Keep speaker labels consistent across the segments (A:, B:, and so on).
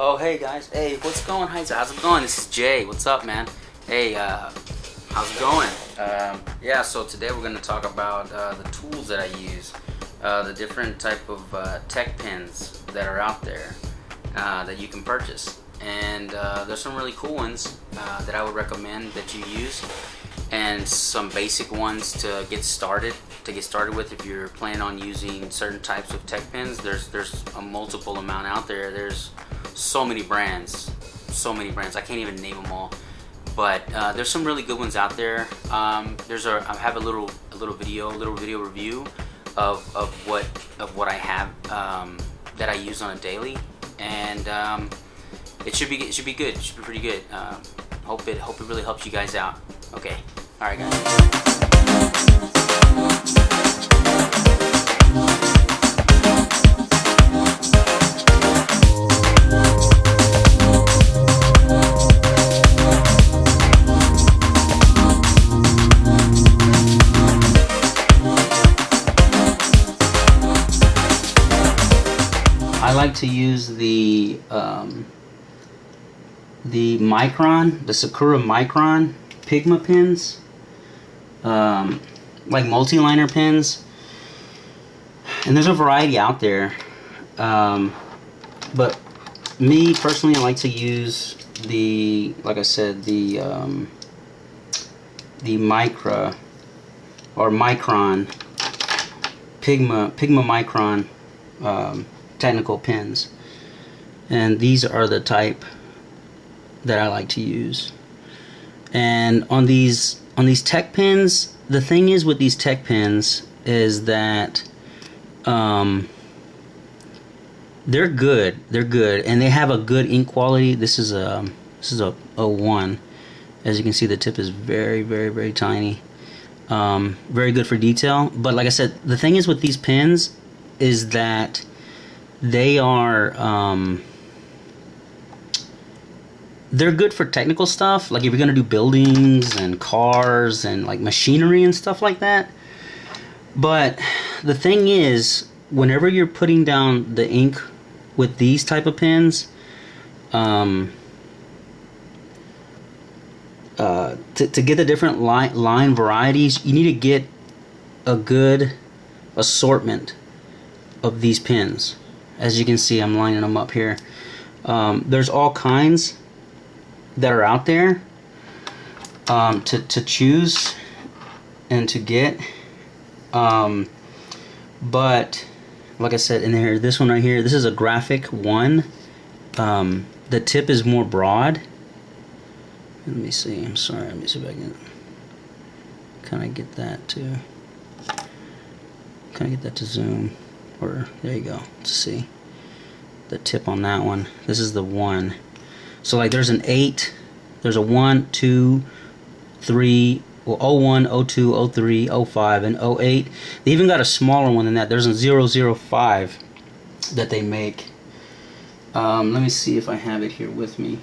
A: Oh, hey guys. Hey, what's going on? How's it going? This is Jay. What's up, man? Hey, how's it going? Yeah, so today we're going to talk about the tools that I use, the different type of tech pens that are out there that you can purchase. And there's some really cool ones that I would recommend that you use, and some basic ones to get started with if you're planning on using certain types of tech pens. There's a multiple amount out there. There's so many brands. I can't even name them all, but there's some really good ones out there. I have a little video review of what I have that I use on a daily, and it should be good. It should be pretty good. Hope it really helps you guys out. Okay, all right, guys. I like to use the Sakura Micron Pigma pens, like multi-liner pens, and there's a variety out there, but me personally, I like to use like I said, the Micron Pigma Micron technical pens, and these are the type that I like to use. And on these tech pens, the thing is with these tech pens is that they're good, and they have a good ink quality. This is a 01. As you can see, the tip is very, very, very tiny. Very good for detail. But like I said, the thing is with these pens is that they are they're good for technical stuff, like if you're gonna do buildings and cars and like machinery and stuff like that. But the thing is, whenever you're putting down the ink with these type of pens, to get the different line varieties, you need to get a good assortment of these pens. As you can see, I'm lining them up here. There's all kinds that are out there to choose and to get. But like I said, in here, this one right here, this is a graphic one. The tip is more broad. Let me see. I'm sorry. Let me see if I can kind of get that to zoom. Or there you go. Let's see the tip on that one. This is the 1. So like there's an 8, there's a 1, 2, 3, well, 01, 02, 03, 05, and 08. They even got a smaller one than that. There's a 005 that they make. Let me see if I have it here with me.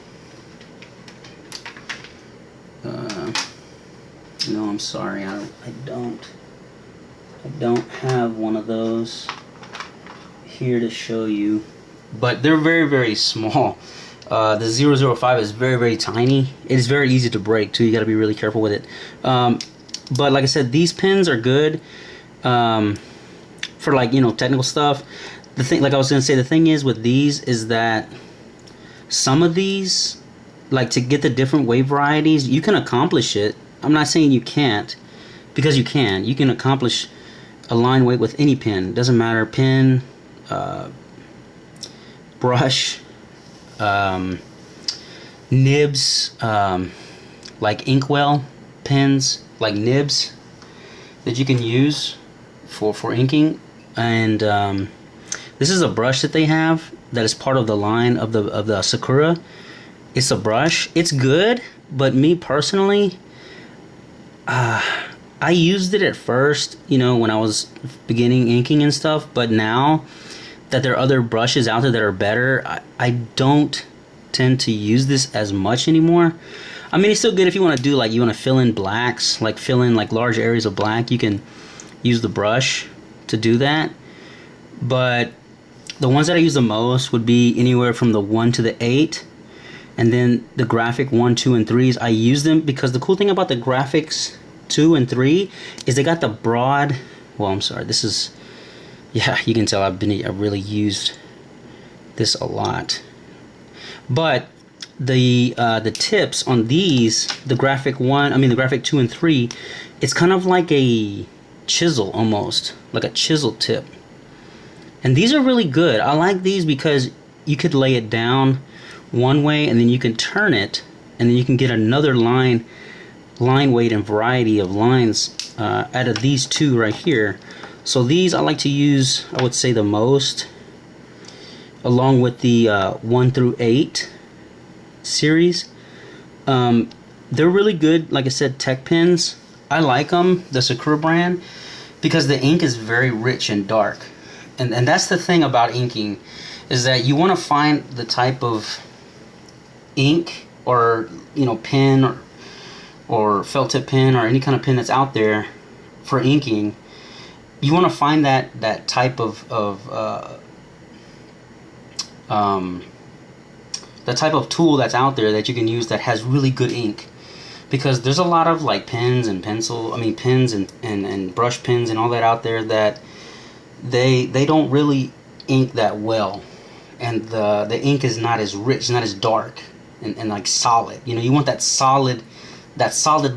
A: No, I'm sorry, I don't have one of those here to show you, but they're very, very small. The 005 is very, very tiny. It is very easy to break too. You got to be really careful with it. But like I said, these pens are good for, like, technical stuff. The thing, like I was gonna say, the thing is with these is that some of these, like, to get the different wave varieties, you can accomplish it. I'm not saying you can't, because you can. You can accomplish a line weight with any pen. It doesn't matter, pen, brush, nibs, like inkwell pens, like nibs that you can use for inking. And this is a brush that they have that is part of the line of the Sakura. It's a brush. It's good, but me personally, I used it at first, when I was beginning inking and stuff, but now that there are other brushes out there that are better, I don't tend to use this as much anymore. I mean, it's still good if you want to do, like, you want to fill in blacks, like fill in like large areas of black. You can use the brush to do that. But the ones that I use the most would be anywhere from the 1 to the 8. And then the graphic 1, 2, and 3s, I use them because the cool thing about the graphics 2 and 3 is they got the broad, well, I'm sorry, this is, yeah, you can tell I've really used this a lot. But the tips on these, the graphic 2 and 3, it's kind of like a chisel almost, like a chisel tip. And these are really good. I like these because you could lay it down one way and then you can turn it and then you can get another line weight and variety of lines out of these two right here. So these I like to use, I would say, the most, along with the 1 through 8 series. They're really good, like I said, tech pens. I like them, the Sakura brand, because the ink is very rich and dark. And that's the thing about inking, is that you want to find the type of ink or, you know, pen or felt tip pen or any kind of pen that's out there for inking. You want to find that type of the type of tool that's out there that you can use that has really good ink, because there's a lot of like pens and pens and brush pens and all that out there that they don't really ink that well, and the ink is not as rich, not as dark and like solid. You know, you want that solid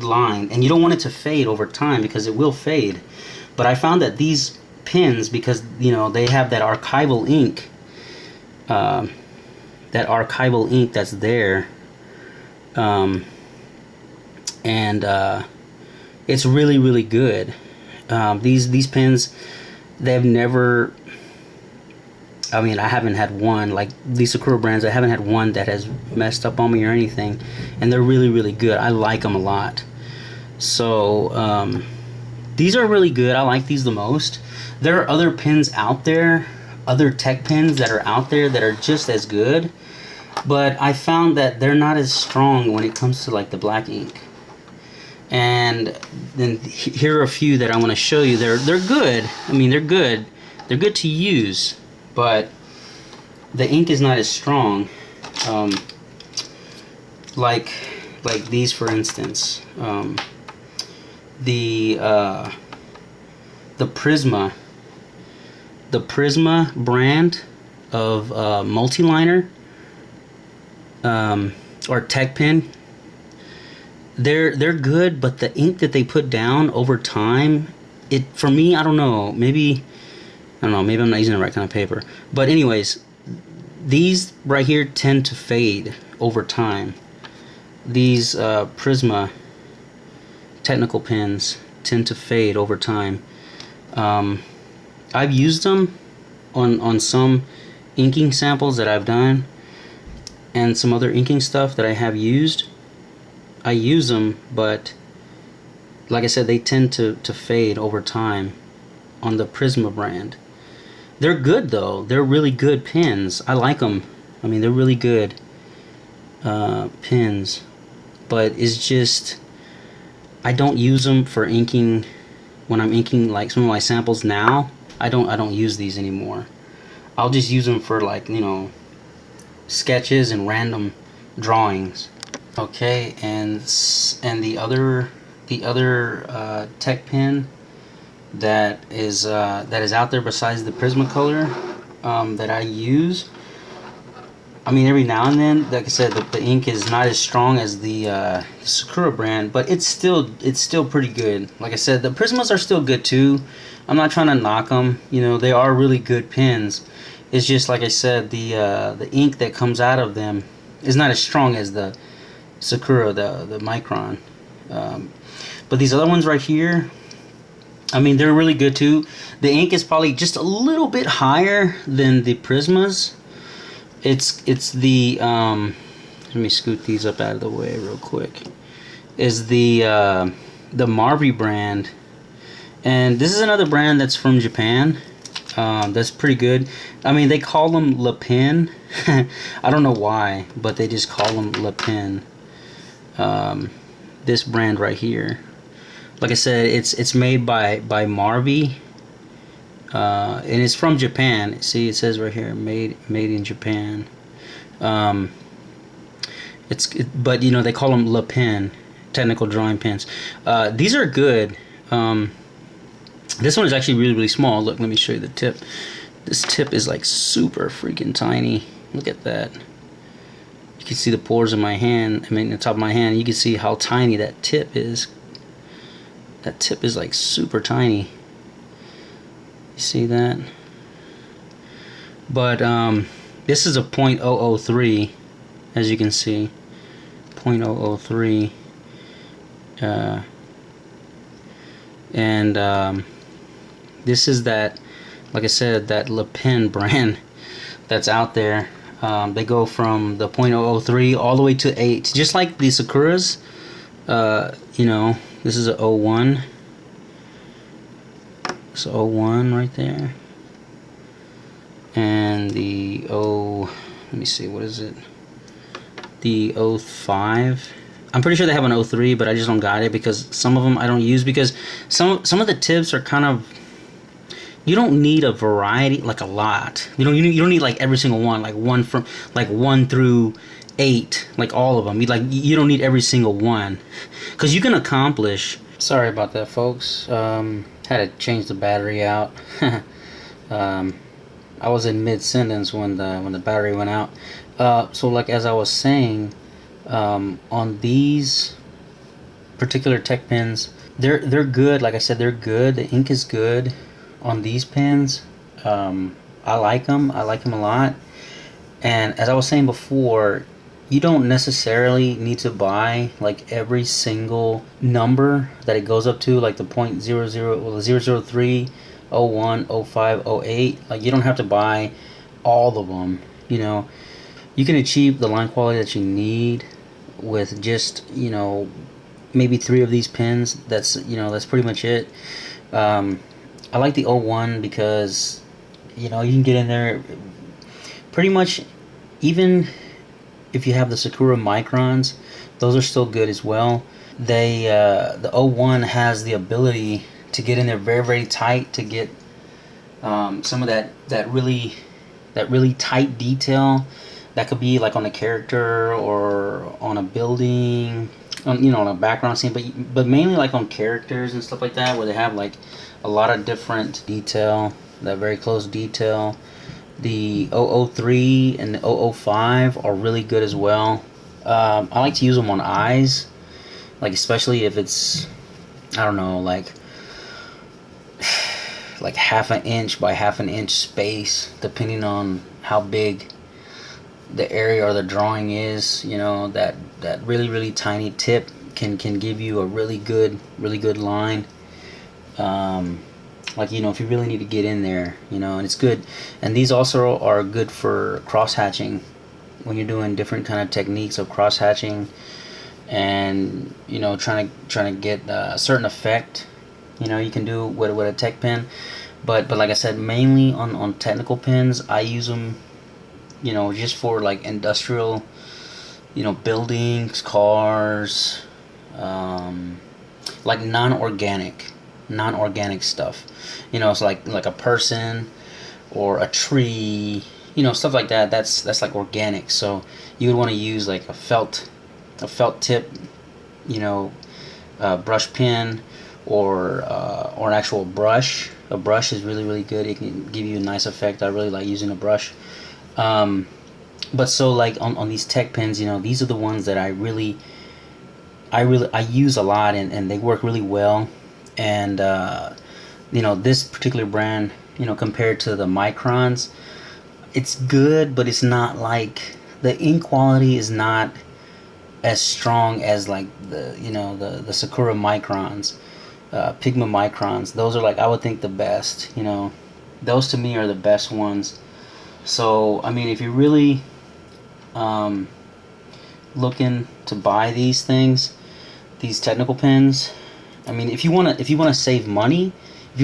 A: line, and you don't want it to fade over time because it will fade. But I found that these pens, because you know they have that archival ink, that's there, and it's really good. These pens, they've never, I mean, I haven't had one, like these Sakura brands, I haven't had one that has messed up on me or anything, and they're really good. I like them a lot. So these are really good. I like these the most. There are other pens out there, other tech pens that are out there that are just as good, but I found that they're not as strong when it comes to like the black ink. And then here are a few that I want to show you. They're good. I mean, they're good. They're good to use, but the ink is not as strong. Like these, for instance. The Prisma brand of multi-liner or tech pen. They're good, but the ink that they put down over time, for me, I don't know, maybe I'm not using the right kind of paper. But anyways, these right here tend to fade over time. These Prisma technical pens tend to fade over time. I've used them on some inking samples that I've done, and some other inking stuff that I have used. I use them, but like I said, they tend to fade over time on the Prisma brand. They're good though. They're really good pens. I like them. I mean, they're really good pens, but it's just, I don't use them for inking when I'm inking like some of my samples now. I don't use these anymore. I'll just use them for, like, you know, sketches and random drawings. Okay, and the other tech pen that is out there besides the Prismacolor that I use. I mean, every now and then, like I said, the ink is not as strong as the Sakura brand, but it's still pretty good. Like I said, the Prismas are still good too. I'm not trying to knock them. You know, they are really good pens. It's just, like I said, the ink that comes out of them is not as strong as the Sakura, the Micron. But these other ones right here, I mean, they're really good too. The ink is probably just a little bit higher than the Prismas. It's the let me scoot these up out of the way real quick. Is the Marvy brand, and this is another brand that's from Japan. That's pretty good. I mean, they call them Le Pen. I don't know why, but they just call them Le Pen. This brand right here, like I said, it's made by Marvy. and it's from Japan. See, it says right here, made in Japan. But you know, they call them Le Pen, technical drawing pens. These are good. This one is actually really small. Look, let me show you the tip. This tip is like super freaking tiny. Look at that. You can see the pores in my hand. I mean, the top of my hand. You can see how tiny that tip is. That tip is like super tiny. You see that? But this is a .003, as you can see. .003. And this is that, like I said, that Le Pen brand that's out there. They go from the .003 all the way to 8, just like the Sakuras. You know, this is a 01. It's 01 right there. And the let me see, what is it? The 05. I'm pretty sure they have an 03, but I just don't got it because some of them I don't use, because some of the tips are kind of, you don't need a variety, like a lot. You don't need like every single one, like one from like 1 through 8, like all of them. You don't need every single one, because you can accomplish. Sorry about that, folks. Had to change the battery out. I was in mid sentence when the battery went out. So like as I was saying, on these particular tech pens, they're good. Like I said, they're good. The ink is good on these pens. I like them. I like them a lot. And as I was saying before, you don't necessarily need to buy like every single number that it goes up to, like the .00, well, 003, 01, 05, 08. Like, you don't have to buy all of them. You know, you can achieve the line quality that you need with just, you know, maybe 3 of these pens. That's, you know, that's pretty much it. I like the 01 because, you know, you can get in there pretty much. Even if you have the Sakura microns, those are still good as well. They the 01 has the ability to get in there very tight, to get some of that really tight detail that could be like on a character or on a building, you know, on a background scene, but mainly like on characters and stuff like that, where they have like a lot of different detail, that very close detail. The 003 and the 005 are really good as well. I like to use them on eyes, like especially if it's, I don't know, like half an inch by half an inch space, depending on how big the area or the drawing is. You know, that really tiny tip can give you a really good line. Like, you know, if you really need to get in there, you know, and it's good. And these also are good for cross hatching, when you're doing different kind of techniques of cross hatching, and, you know, trying to get a certain effect. You know, you can do with a tech pen, but like I said, mainly on technical pens, I use them, you know, just for like industrial, you know, buildings, cars, like non-organic stuff. You know, it's like a person or a tree, you know, stuff like that. That's like organic. So you would want to use like a felt tip, you know, brush pen, or an actual brush. A brush is really good. It can give you a nice effect. I really like using a brush. But so like on these tech pens, you know, these are the ones that I use a lot, and they work really well. And you know, this particular brand, you know, compared to the microns, it's good, but it's not like, the ink quality is not as strong as like the, you know, the Sakura microns, Pigma microns. Those are like, I would think, the best. You know, those to me are the best ones. So I mean, if you're really looking to buy these things, these technical pens, I mean, if you want to save money, and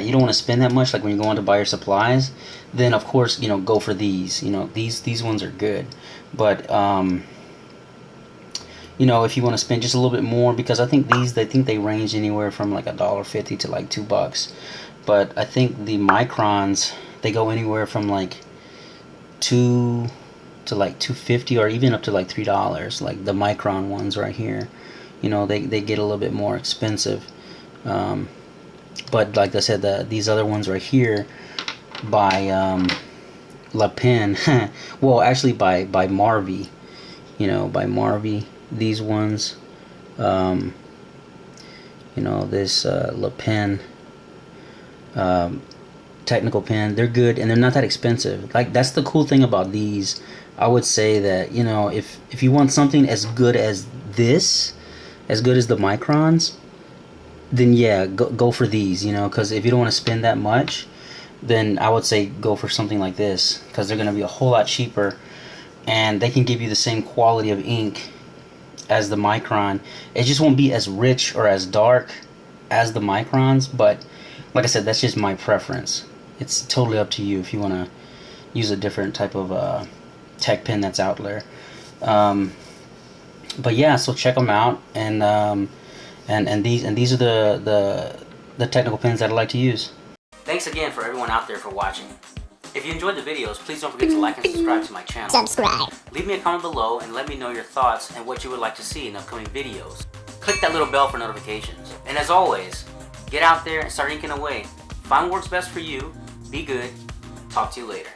A: you don't want to spend that much, like when you're going to buy your supplies, then of course, you know, go for these. You know, these ones are good. But you know, if you want to spend just a little bit more, because I think they range anywhere from like $1.50 to like $2. But I think the microns, they go anywhere from like $2 to like $2.50 or even up to like $3. Like the micron ones right here, you know, they get a little bit more expensive. But like I said, these other ones right here by La Pen, well, actually by Marvy, you know, by Marvy, these ones, you know, this La Pen technical pen, they're good and they're not that expensive. Like, that's the cool thing about these. I would say that, you know, if you want something as good as this, as good as the microns, then yeah, go for these, you know, because if you don't want to spend that much, then I would say go for something like this, because they're going to be a whole lot cheaper and they can give you the same quality of ink as the micron. It just won't be as rich or as dark as the microns, but like I said, that's just my preference. It's totally up to you if you want to use a different type of tech pen that's out there. But yeah, so check them out, and these are the technical pens that I like to use. Thanks again for everyone out there for watching. If you enjoyed the videos, please don't forget to like and subscribe to my channel.
B: Subscribe.
A: Leave me a comment below and let me know your thoughts and what you would like to see in upcoming videos. Click that little bell for notifications. And as always, get out there and start inking away. Find what works best for you. Be good. Talk to you later.